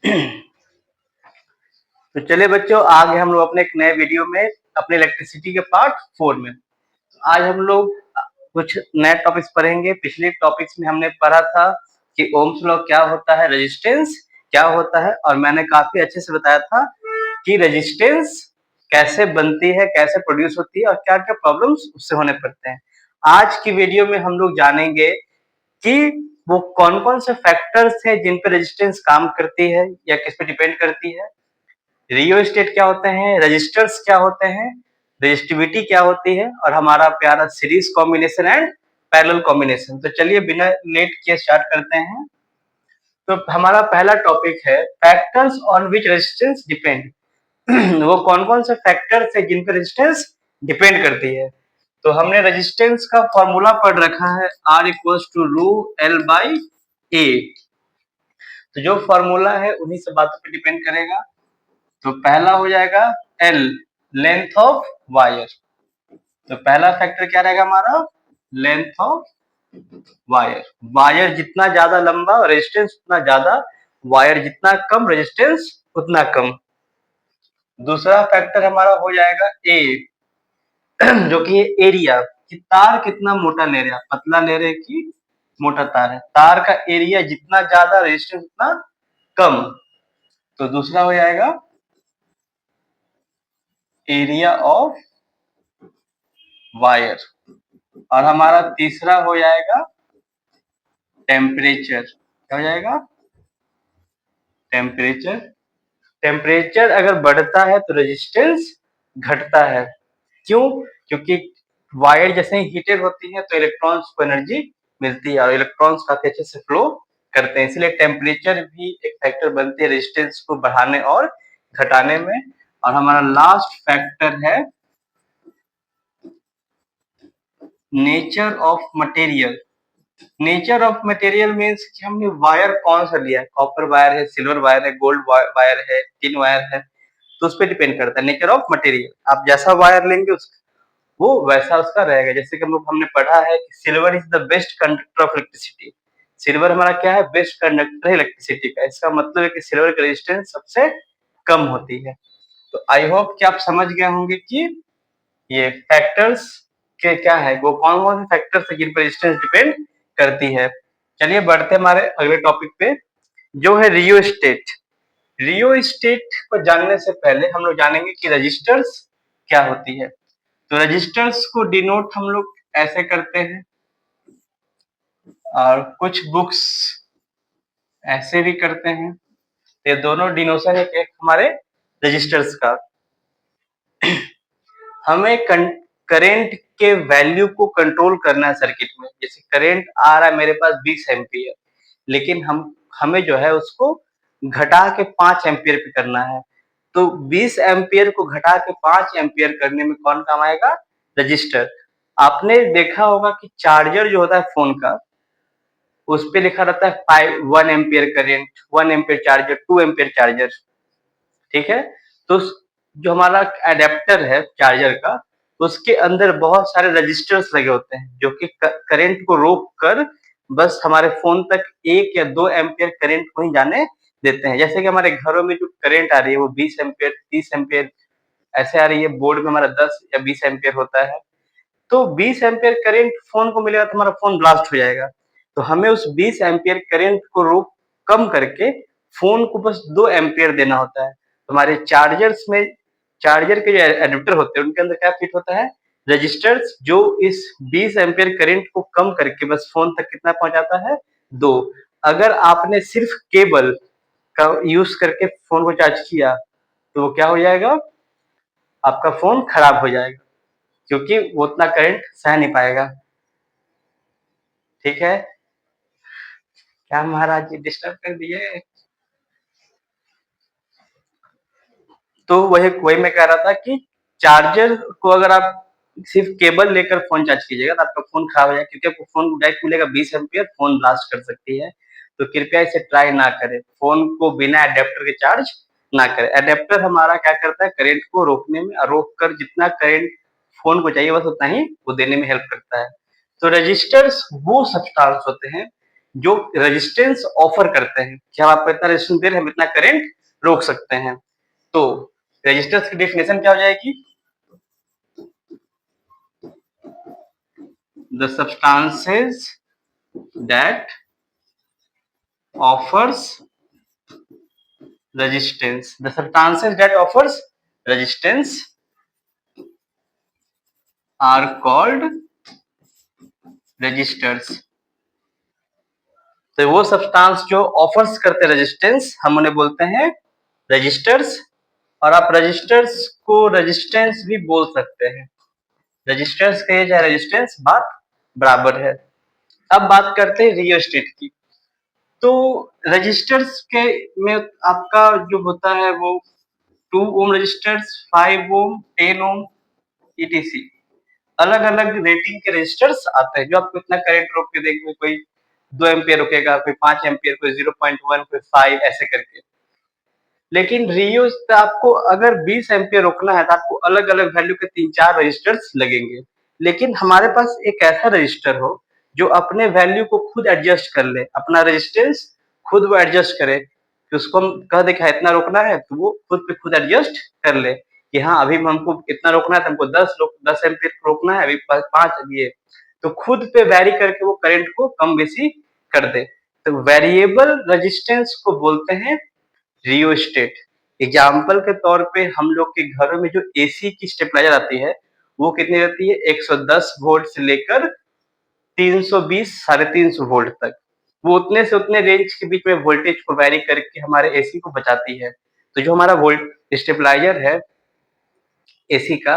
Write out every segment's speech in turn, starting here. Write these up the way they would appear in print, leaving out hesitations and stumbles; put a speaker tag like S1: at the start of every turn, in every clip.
S1: तो चलिए बच्चों, आगे हम लोग अपने एक नए वीडियो में अपने इलेक्ट्रिसिटी के पार्ट 4 में। आज हम लोग कुछ नए टॉपिक्स पढ़ेंगे। पिछले टॉपिक्स में हमने पढ़ा था कि ओम्स लॉ क्या होता है, रेजिस्टेंस क्या होता है, और मैंने काफी अच्छे से बताया था कि रेजिस्टेंस कैसे बनती है, कैसे प्रोड्यूस होती है और क्या क्या प्रॉब्लम्स उससे होने पड़ते हैं। आज की वीडियो में हम लोग जानेंगे कि वो कौन कौन से फैक्टर्स हैं जिन पर रेजिस्टेंस काम करती है या किस पे डिपेंड करती है, रियोस्टेट क्या होते हैं, रजिस्टर्स क्या होते हैं, रजिस्टिविटी क्या होती है, और हमारा प्यारा series combination and parallel combination. तो चलिए बिना लेट किए स्टार्ट करते हैं। तो हमारा पहला टॉपिक है factors on which resistance depend. वो कौन कौन से फैक्टर्स है जिन पर रेजिस्टेंस डिपेंड करती है। तो हमने रेजिस्टेंस का फॉर्मूला पढ़ रखा है, R इक्वल्स टू रू एल बाई ए। तो जो फॉर्मूला है उन्हीं से बातों पे डिपेंड करेगा। तो पहला हो जाएगा एल, लेंथ ऑफ वायर। तो पहला फैक्टर क्या रहेगा हमारा, लेंथ ऑफ वायर। वायर जितना ज्यादा लंबा रेजिस्टेंस उतना ज्यादा, वायर जितना कम रेजिस्टेंस उतना कम। दूसरा फैक्टर हमारा हो जाएगा ए, जो कि एरिया, कि तार कितना मोटा ले रहे हैं, पतला ले रहे हैं कि मोटा तार है। तार का एरिया जितना ज्यादा रेजिस्टेंस उतना कम। तो दूसरा हो जाएगा एरिया ऑफ वायर। और हमारा तीसरा हो जाएगा टेम्परेचर। क्या हो जाएगा, टेम्परेचर। टेम्परेचर अगर बढ़ता है तो रेजिस्टेंस घटता है। क्यों? क्योंकि वायर जैसे ही हीटेड होती है तो इलेक्ट्रॉन्स को एनर्जी मिलती है और इलेक्ट्रॉन्स काफी अच्छे से फ्लो करते हैं। इसलिए टेम्परेचर भी एक फैक्टर बनती है रेजिस्टेंस को बढ़ाने और घटाने में। और हमारा लास्ट फैक्टर है nature of material. Nature of material means कि हमने वायर कौन सा लिया है, कॉपर वायर है, सिल्वर वायर है, गोल्ड वायर है, टिन वायर है, तो उस पर डिपेंड करता है नेचर ऑफ मटेरियल। आप जैसा वायर लेंगे वो वैसा उसका रहेगा। जैसे कि हमने पढ़ा है कि silver is the best conductor of electricity. Silver हमारा क्या है, बेस्ट कंडक्टर है इलेक्ट्रिसिटी का। इसका मतलब है कि सिल्वर की रेजिस्टेंस सबसे कम होती है। तो आई होप कि आप समझ गए होंगे कि ये फैक्टर्स के क्या है, वो कौन कौन से फैक्टर्स है जिन पर रेजिस्टेंस डिपेंड करती है। चलिए बढ़ते हमारे अगले टॉपिक पे, जो है रियोस्टेट। रियोस्टेट को जानने से पहले हम लोग जानेंगे कि रजिस्टर्स क्या होती है। तो रजिस्टर्स को डिनोट हम लोग ऐसे करते हैं, और कुछ बुक्स ऐसे भी करते हैं। ये दोनों डिनोशन है एक हमारे रजिस्टर्स का। हमें करेंट के वैल्यू को कंट्रोल करना है सर्किट में। जैसे करेंट आ रहा है मेरे पास 20 एम्पियर, लेकिन हमें जो है उसको घटा के 5 एम्पियर पे करना है। तो 20 एम्पियर को घटा के 5 एम्पियर करने में कौन काम आएगा, रजिस्टर। आपने देखा होगा कि चार्जर जो होता है फोन का, उस पे लिखा रहता है 1 ampere current, 1 ampere charger, 2 ampere charger. ठीक है। तो जो हमारा एडेप्टर है चार्जर का, उसके अंदर बहुत सारे रजिस्टर्स लगे होते हैं जो कि करंट को रोक कर बस हमारे फोन तक 1 या 2 एम्पियर करंट को ही जाने देते हैं। जैसे कि हमारे घरों में जो करंट आ रही है वो 20 एम्पियर, 30 एम्पियर ऐसे आ रही है, बोर्ड में हमारा 10 या 20 एम्पियर होता है। तो 20 एम्पियर करंट फोन को मिलेगा तो हमारा फोन ब्लास्ट हो जाएगा। तो हमें उस 20 एम्पियर करंट को रोक कम करके फोन को बस 2 एम्पियर देना होता है। हमारे चार्जर्स में, चार्जर के जो एडेप्टर होते हैं उनके अंदर क्या फिट होता है, रजिस्टर्स, जो इस 20 एम्पियर करंट को कम करके बस फोन तक कितना पहुंचाता है, 2। अगर आपने सिर्फ केबल का यूज करके फोन को चार्ज किया तो वो क्या हो जाएगा, आपका फोन खराब हो जाएगा, क्योंकि वो उतना करंट सह नहीं पाएगा। ठीक है। क्या महाराज जी डिस्टर्ब कर दिए। तो वही मैं कह रहा था कि चार्जर को अगर आप सिर्फ केबल लेकर फोन चार्ज कीजिएगा तो आपका फोन खराब हो जाएगा, क्योंकि आपको फोन डायरेक्ट मिलेगा 20 एम्पियर, फोन ब्लास्ट कर सकती है। तो कृपया इसे ट्राई ना करें, फोन को बिना एडेप्टर के चार्ज ना करें। एडेप्टर हमारा क्या करता है, करंट को रोकने में, रोक कर जितना करंट फोन को चाहिए बस उतना ही वो देने में हेल्प करता है। तो रजिस्टर्स वो सब्सटेंस होते हैं जो रेजिस्टेंस ऑफर करते हैं कि हम आपको इतना रेजिस्टेंस दे रहे हैं, हम इतना करंट रोक सकते हैं। तो रेजिस्टेंस की डेफिनेशन क्या हो जाएगी? The substances that offers resistance. The substances that offers resistance are called resistors. तो वो सब्सटेंस जो ऑफर्स करते हैं रेजिस्टेंस, हम उन्हें बोलते हैं रजिस्टर्स। और आप रजिस्टर्स को रेजिस्टेंस भी बोल सकते हैं। रजिस्टर्स के चाहे रेजिस्टेंस, बात बराबर है। अब बात करते हैं रियोस्टेट की। तो रजिस्टर्स के में आपका जो होता है वो 2 ओम रजिस्टर्स, 5 ओम, 10 ओम ईटीसी अलग अलग रेटिंग के रजिस्टर्स आते हैं जो आपको इतना करंट रोक के देंगे। कोई 2 एम्पियर रोकेगा, कोई 5 एम्पियर, कोई 0.1, कोई 5 ऐसे करके। लेकिन रियो आपको अगर 20 एम्पियर रोकना है तो आपको अलग अलग वैल्यू के 3-4 रजिस्टर्स लगेंगे। लेकिन हमारे पास एक ऐसा रजिस्टर हो जो अपने वैल्यू को खुद एडजस्ट कर ले, अपना रेजिस्टेंस खुद वो एडजस्ट करे कि उसको हम कह दे कि इतना रोकना है तो वो खुद पे खुद एडजस्ट कर ले कि हाँ अभी हमको इतना रोकना है तो हमको 10 एम्पियर रोकना है, अभी 5 अभी है। तो खुद पे वैरी करके वो करंट को कम बेसी कर दे। तो वेरिएबल रेजिस्टेंस को बोलते हैं रियोस्टेट। एग्जाम्पल के तौर पे हम लोग के घरों में जो एसी की स्टेबलाइजर आती है वो कितनी रहती है? 110 वोल्ट से लेकर 320 350 वोल्ट तक। वो उतने से उतने रेंज के बीच में वोल्टेज को वैरी करके हमारे एसी को बचाती है। तो जो हमारा वोल्ट स्टेबलाइजर है एसी का,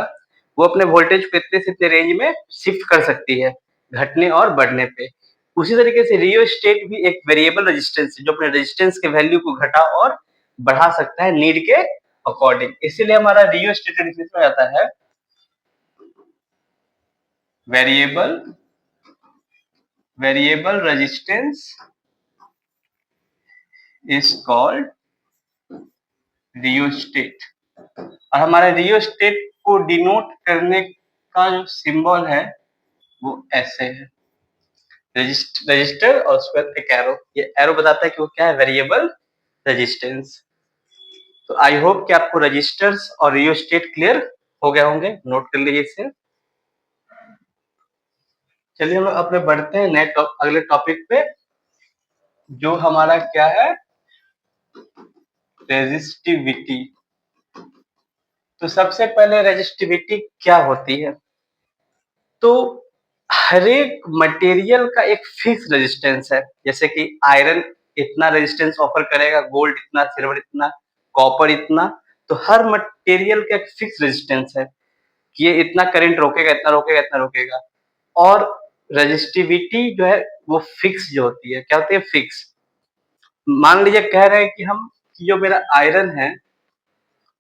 S1: वो अपने वोल्टेज को इतने से इतने रेंज में शिफ्ट कर सकती है घटने और बढ़ने पे। उसी तरीके से रियोस्टेट भी एक वेरिएबल रेजिस्टेंस है जो अपने रेजिस्टेंस के वैल्यू को घटा और बढ़ा सकता है नीड के अकॉर्डिंग। इसीलिए हमारा रियोस्टेट डिफिनेशन हो जाता है variable resistance is called rheostat. और हमारे रियोस्टेट को डिनोट करने का जो सिंबल है वो ऐसे है, रजिस्टर और उसके बाद एक एरो। ये एरो बताता है कि वो क्या है? Variable resistance. तो आई होप कि आपको रजिस्टर्स और रियोस्टेट क्लियर हो गए होंगे, नोट कर लीजिए इसे। चलिए हम अपने बढ़ते हैं नए अगले टॉपिक पे जो हमारा क्या है? रेजिस्टिविटी। तो सबसे पहले रेजिस्टिविटी क्या होती है? तो हर एक मटेरियल का एक फिक्स रेजिस्टेंस है। जैसे कि आयरन इतना रेजिस्टेंस ऑफर करेगा, गोल्ड इतना, सिल्वर इतना, कॉपर इतना। तो हर मटेरियल का एक फिक्स रेजिस्टेंस है कि ये इतना करंट रोकेगा, इतना रोकेगा, इतना रोकेगा। और रेजिस्टिविटी जो है वो फिक्स जो होती है, क्या होती है? फिक्स। मान लीजिए कह रहे हैं कि हम कि जो मेरा आयरन है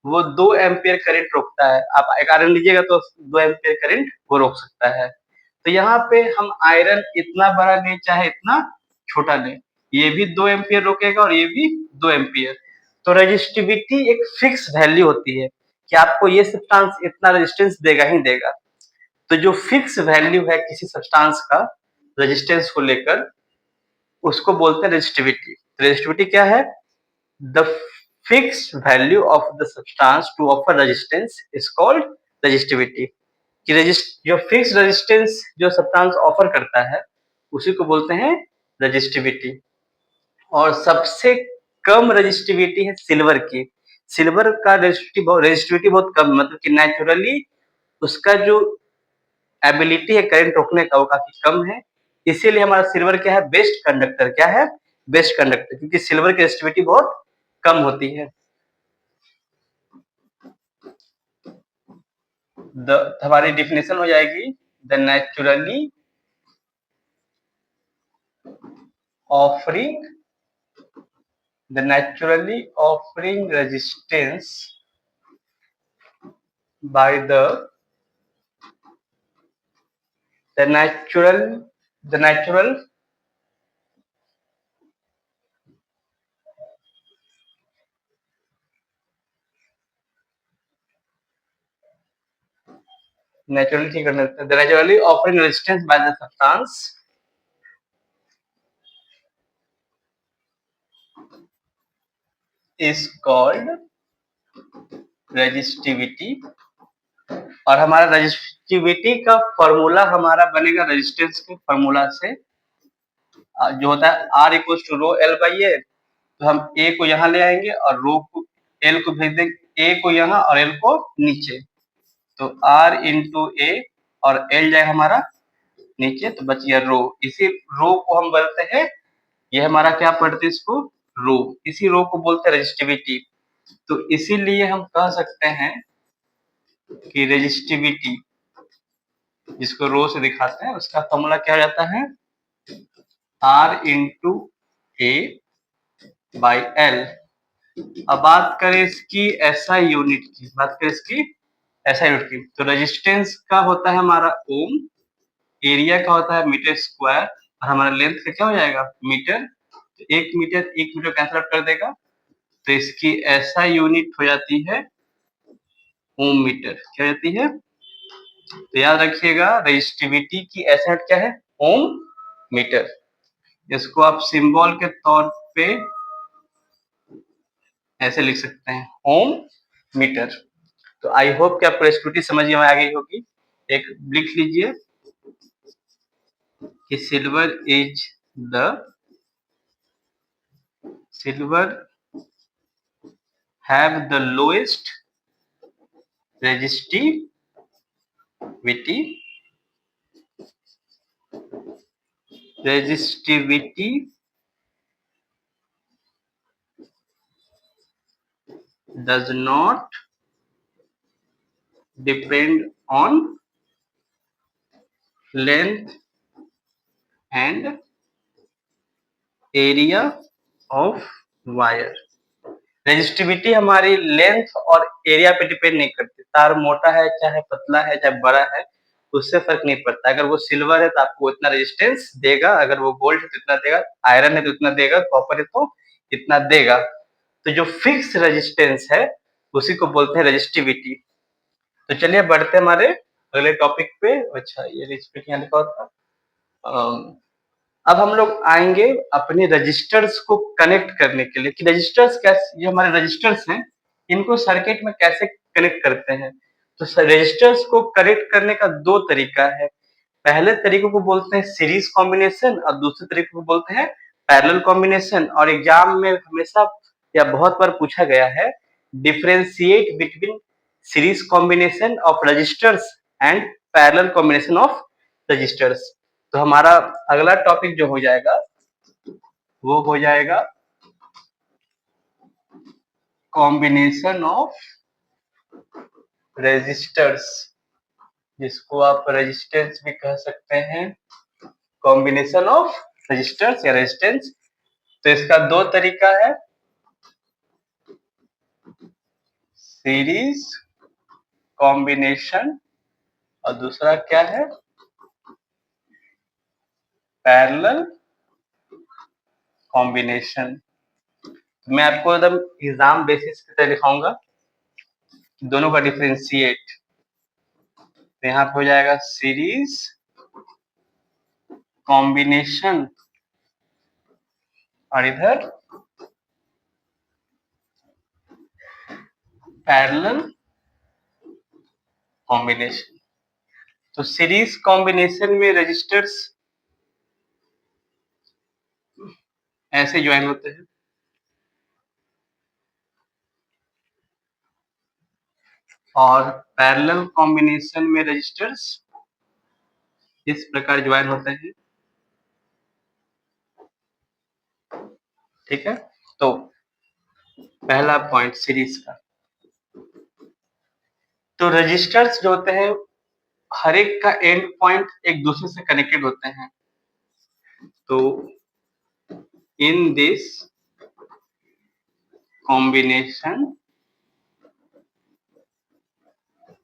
S1: वो 2 एम्पियर करंट रोकता है। आप एक आयरन लीजिएगा तो 2 एम्पियर करंट वो रोक सकता है। तो यहाँ पे हम आयरन इतना बड़ा लें चाहे इतना छोटा लें, ये भी 2 एम्पियर रोकेगा और ये भी 2 एम्पियर। तो रेजिस्टिविटी एक फिक्स वैल्यू होती है कि आपको ये सब्सटेंस इतना रेजिस्टेंस देगा ही देगा। तो जो फिक्स वैल्यू है किसी सब्सटेंस का रेजिस्टेंस को लेकर उसको बोलते हैं रेजिस्टिविटी। रेजिस्टिविटी क्या है? The fixed value of the substance to offer resistance is called resistivity. कि जो फिक्स रेजिस्टेंस जो सब्सटेंस ऑफर करता है उसी को बोलते हैं रेजिस्टिविटी। और सबसे कम रेजिस्टिविटी है सिल्वर की। सिल्वर का रेजिस्टिविटी बहुत कम, मतलब कि नेचुरली उसका जो एबिलिटी है करंट रोकने का वो काफी कम है। इसीलिए हमारा सिल्वर क्या है? Best conductor. क्या है? बेस्ट कंडक्टर, क्योंकि सिल्वर की रेजिस्टिविटी बहुत कम होती है। हमारी डिफिनेशन हो जाएगी the naturally offering resistance by the natural the natural naturally offering resistance by the substance is called resistivity, और हमारा रेजिस्टिविटी का फॉर्मूला हमारा बनेगा रेजिस्टेंस के फॉर्मूला से, जो होता है R equal to rho L by A. तो हम ए को यहाँ ले आएंगे और रो को एल को भेज देंगे, ए को यहाँ और एल को नीचे, तो R इंटू ए और एल जाएगा हमारा नीचे, तो बच गया रो। इसी रो को हम बोलते हैं, ये हमारा क्या पढ़ते हैं इसको, रो, इसी रो को बोलते हैं रेजिस्टिविटी। तो इसीलिए हम कह सकते हैं कि रेजिस्टिविटी, जिसको रो से दिखाते हैं, उसका फॉर्मूला क्या हो जाता है, R into A by L. अब बात करें इसकी एसआई यूनिट की, तो रेजिस्टेंस का होता है हमारा ओम, एरिया का होता है मीटर स्क्वायर, और हमारा लेंथ का क्या हो जाएगा, मीटर। तो एक मीटर कैंसिल आउट कर देगा, तो इसकी एसआई यूनिट हो जाती है ओम मीटर। क्या जाती है, तो याद रखिएगा रेजिस्टिविटी की एसआई यूनिट क्या है, ओम मीटर। इसको आप सिंबल के तौर पे ऐसे लिख सकते हैं, ओम मीटर। तो आई होप कि आपको रेजिस्टिविटी समझ में आ गई होगी। एक लिख लीजिए कि silver have the lowest resistivity does not depend on length and area of wire। Resistivity हमारी लेंथ और एरिया पे डिपेंड नहीं करती, तार मोटा है चाहे पतला है चाहे बड़ा है, उससे फर्क नहीं पड़ता। अगर वो सिल्वर है तो आपको इतना रेजिस्टेंस देगा, अगर वो गोल्ड है तो इतना देगा, आयरन है तो इतना देगा, कॉपर है तो इतना देगा। तो जो फिक्स रेजिस्टेंस है उसी को बोलते हैं रेजिस्टिविटी। तो चलिए बढ़ते हैं हमारे अगले टॉपिक पे। अच्छा, ये रेजिस्टिविटी यहाँ लिखा था। अब हम लोग आएंगे अपने रजिस्टर्स को कनेक्ट करने के लिए, कि रजिस्टर्स कैसे, ये हमारे रजिस्टर्स हैं, इनको सर्किट में कैसे कनेक्ट करते हैं। तो रजिस्टर्स को कनेक्ट करने का दो तरीका है। पहले तरीके को बोलते हैं सीरीज कॉम्बिनेशन और दूसरे तरीके को बोलते हैं पैरेलल कॉम्बिनेशन। और एग्जाम में हमेशा या बहुत बार पूछा गया है, differentiate between series combination of resistors and parallel combination of resistors. तो हमारा अगला टॉपिक जो हो जाएगा वो हो जाएगा कॉम्बिनेशन ऑफ रेजिस्टर्स, जिसको आप रेजिस्टेंस भी कह सकते हैं, कॉम्बिनेशन ऑफ रेजिस्टर्स या रेजिस्टेंस। तो इसका दो तरीका है, सीरीज कॉम्बिनेशन और दूसरा क्या है, पैरेलल कॉम्बिनेशन। मैं आपको एकदम एग्जाम बेसिस पे दिखाऊंगा दोनों का डिफरेंशिएट। तो यहाँ पे हो जाएगा सीरीज कॉम्बिनेशन और इधर पैरेलल कॉम्बिनेशन। तो सीरीज कॉम्बिनेशन में रजिस्टर्स ऐसे ज्वाइन होते हैं, और पैरेलल कॉम्बिनेशन में रजिस्टर्स इस प्रकार ज्वाइन होते हैं। ठीक है, तो पहला पॉइंट सीरीज का। तो रजिस्टर्स जो होते हैं हर एक का एंड पॉइंट एक दूसरे से कनेक्टेड होते हैं। तो in this combination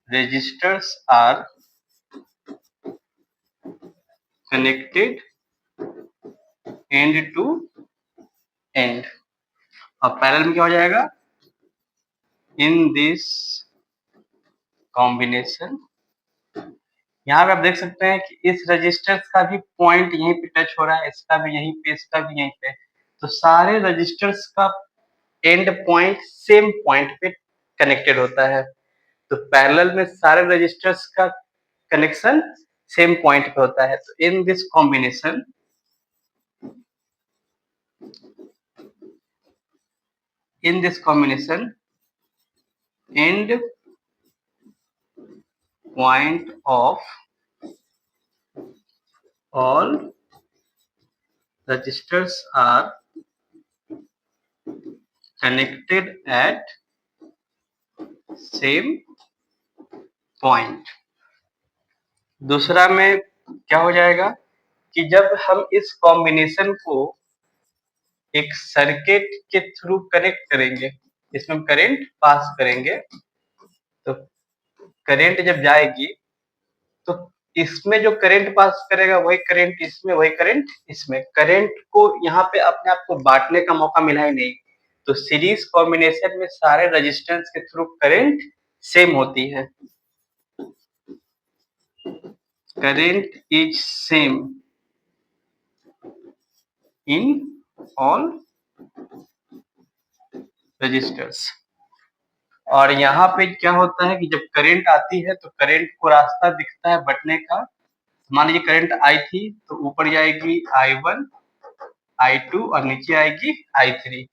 S1: registers are connected end to end। और पैरेलल में क्या हो जाएगा, इन दिस कॉम्बिनेशन। यहाँ पे आप देख सकते हैं कि इस रजिस्टर्स का भी पॉइंट यहीं पे टच हो रहा है, इसका भी यहीं पे, इसका भी यहीं पे। तो सारे रजिस्टर्स का एंड पॉइंट सेम पॉइंट पे कनेक्टेड होता है। तो पैरेलल में सारे रजिस्टर्स का कनेक्शन सेम पॉइंट पे होता है। तो in this combination and point of all registers are connected at same point। दूसरा में क्या हो जाएगा कि जब हम इस कॉम्बिनेशन को एक सर्किट के थ्रू कनेक्ट करेंगे, इसमें हम करंट पास करेंगे, तो करंट जब जाएगी तो इसमें जो करंट पास करेगा वही करंट इसमें, वही करंट इसमें, करंट को यहाँ पे अपने आप को बांटने का मौका मिला ही नहीं। तो सीरीज कॉम्बिनेशन में सारे रेजिस्टेंस के थ्रू करंट सेम होती है। Current is same in all resistors. और यहाँ पे क्या होता है कि जब करंट आती है तो करंट को रास्ता दिखता है बटने का। मान लीजिए करंट आई थी तो ऊपर जाएगी I1, I2 और नीचे आएगी I3,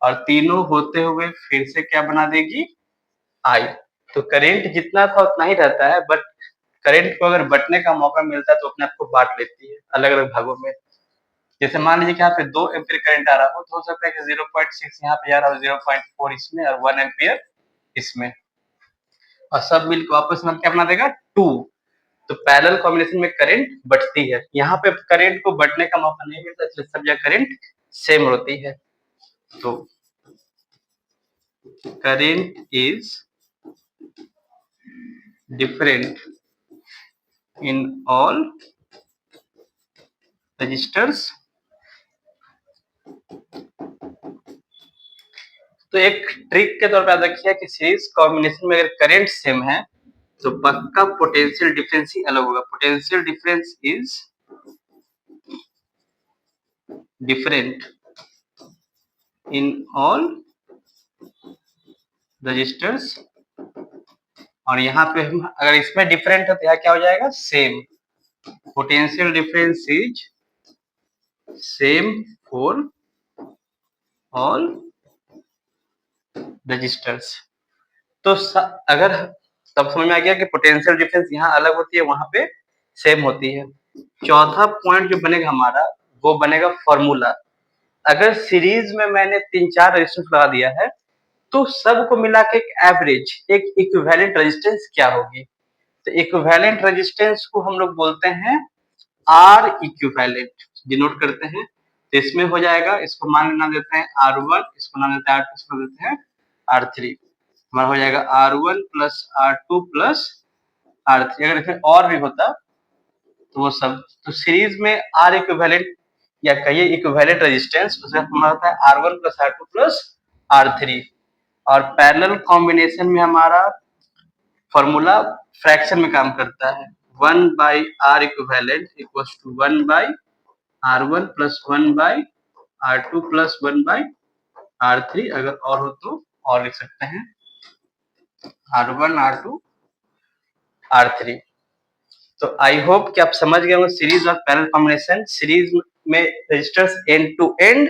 S1: और तीनों होते हुए फिर से क्या बना देगी, I। तो करंट जितना था उतना ही रहता है, बट करंट को अगर बटने का मौका मिलता है तो अपने आप को बांट लेती है अलग अलग भागों में। जैसे मान लीजिए कि यहाँ पे 2 एम्पीयर करंट आ रहा हो तो हो सकता है कि 0.6 यहाँ पे जा रहा हो, 0.4 इसमें और 1 एम्पीयर इसमें, और सब मिलकर वापस में क्या बना देगा, 2। तो पैरेलल कॉम्बिनेशन में करंट बढ़ती है, यहाँ पे करंट को बढ़ने का मौका नहीं मिलता, इसलिए सब जगह करंट सेम होती है। तो current is different in all resistors. तो एक ट्रिक के तौर पर याद रखिए कि सीरीज कॉम्बिनेशन में अगर करंट सेम है तो पक्का पोटेंशियल डिफरेंस ही अलग होगा। Potential difference is different in all resistors. और यहाँ पे हम अगर इसमें डिफरेंट है तो यहाँ क्या हो जाएगा, same. Potential difference is same for all resistors. तो अगर तब समझ में आ गया कि पोटेंशियल डिफरेंस यहाँ अलग होती है, वहां पे सेम होती है। चौथा पॉइंट जो बनेगा हमारा वो बनेगा फॉर्मूला। अगर सीरीज में मैंने 3-4 रेजिस्टेंस लगा दिया है तो सबको मिला के एक एवरेज, एक इक्विवेलेंट रेजिस्टेंस क्या होगी। तो इक्विवेलेंट रेजिस्टेंस को हम लोग बोलते हैं आर इक्विवेलेंट, डिनोट करते हैं। तो इसमें हो जाएगा, इसको मान नाम देते हैं R1, इसको नाम देते हैं R2, इसको देते हैं R3। हमारा हो जाएगा R1 plus R2 plus R3। अगर इसमें और भी होता तो वो सब, तो सीरीज में आर इक्विवेलेंट या कहिए इक्विवेलेंट रेजिस्टेंस उसका फॉर्मूला होता है R1 plus R2 plus R3। और पैरेलल कॉम्बिनेशन में हमारा फॉर्मूला फ्रैक्शन में काम करता है, 1 by R equivalent equals to 1 by R1 plus 1 by R2 plus 1 by R3। अगर और हो तो और लिख सकते हैं R1 R2 R3। तो आई होप कि आप समझ गए होंगे सीरीज और पैरेलल कॉम्बिनेशन। सीरीज में resistors end to end,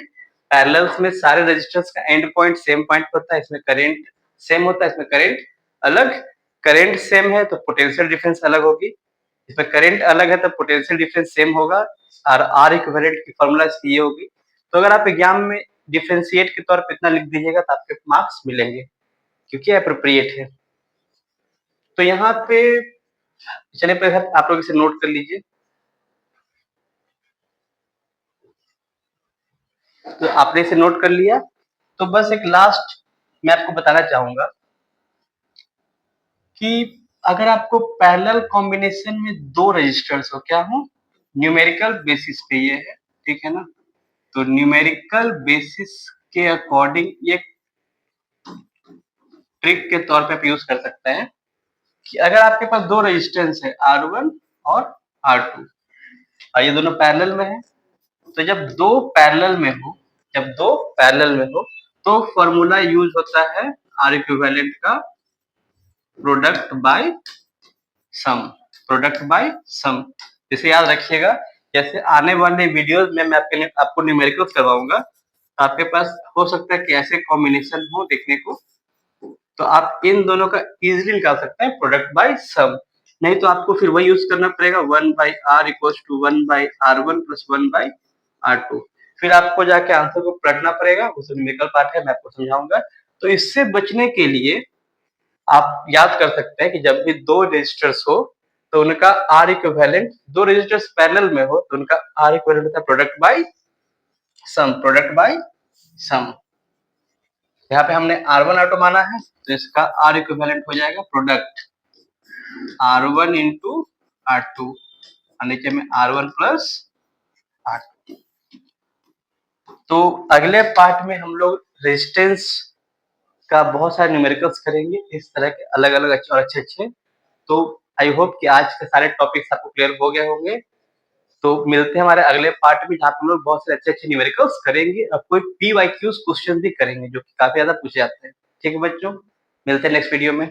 S1: parallels में सारे रजिस्टर्स का एंड पॉइंट सेम पॉइंट होता है, इसमें करंट सेम होता है, इसमें करंट अलग। करंट सेम है तो पोटेंशियल डिफरेंस अलग होगी, इसमें करंट अलग है तो पोटेंशियल डिफरेंस सेम होगा। और आर इक्विवेलेंट की फॉर्मूला ये होगी। तो अगर आप एग्जाम में डिफरेंशिएट के तौर पर इतना लिख दीजिएगा तो आपके मार्क्स मिलेंगे, क्योंकि अप्रोप्रिएट है। तो यहाँ पे चलिए पहले आप लोग इसे नोट कर लीजिए। तो आपने इसे नोट कर लिया, तो बस एक लास्ट मैं आपको बताना चाहूंगा कि अगर आपको पैरेलल कॉम्बिनेशन में 2 रजिस्टर्स हो, क्या हो, न्यूमेरिकल बेसिस पे ये है, ठीक है ना। तो न्यूमेरिकल बेसिस के अकॉर्डिंग ये ट्रिक के तौर पे आप यूज कर सकते हैं कि अगर आपके पास 2 रेजिस्टेंस है R1 और R2 और ये दोनों पैरेलल में है, तो जब दो पैरेलल में हो तो फॉर्मूला यूज होता है आर इक्विवेलेंट का प्रोडक्ट बाय सम, प्रोडक्ट बाय सम। इसे याद रखिएगा, जैसे आने वाले वीडियोस में मैं आपको न्यूमेरिकल्स करवाऊंगा, तो आपके पास हो सकता है कि ऐसे कॉम्बिनेशन हो देखने को, तो आप इन दोनों का इजीली निकाल सकते हैं प्रोडक्ट बाय सम। नहीं तो आपको फिर वही यूज करना पड़ेगा 1/r equals to 1/r1 plus 1/r2। फिर आपको जाके आंसर को पलटना पड़ेगा, वो न्यूमेरिकल पार्ट है, मैं आपको समझाऊंगा। तो इससे बचने के लिए आप याद कर सकते हैं कि जब भी दो रजिस्टर्स हो तो उनका आर इक्विवेलेंट, दो रजिस्टर्स पैरेलल में हो तो उनका आर इक्विवेलेंट होता है प्रोडक्ट बाय सम, प्रोडक्ट बाय सम। यहाँ पे हमने R1 R2 माना है, तो इसका आर इक्विवेलेंट हो जाएगा प्रोडक्ट R1 इंटू R2 और नीचे में R1 प्लस R2। तो अगले पार्ट में हम लोग रेजिस्टेंस का बहुत सारे न्यूमेरिकल्स करेंगे, इस तरह के अलग अलग अच्छे और अच्छे। तो आई होप कि आज के सारे टॉपिक्स आपको क्लियर हो गए होंगे। तो मिलते हैं हमारे अगले पार्ट में, जहाँ पे हम लोग बहुत सारे अच्छे न्यूमेरिकल्स करेंगे और कोई PYQ क्वेश्चन भी करेंगे जो कि काफी ज्यादा पूछे जाते हैं। ठीक है बच्चों, मिलते हैं नेक्स्ट वीडियो में।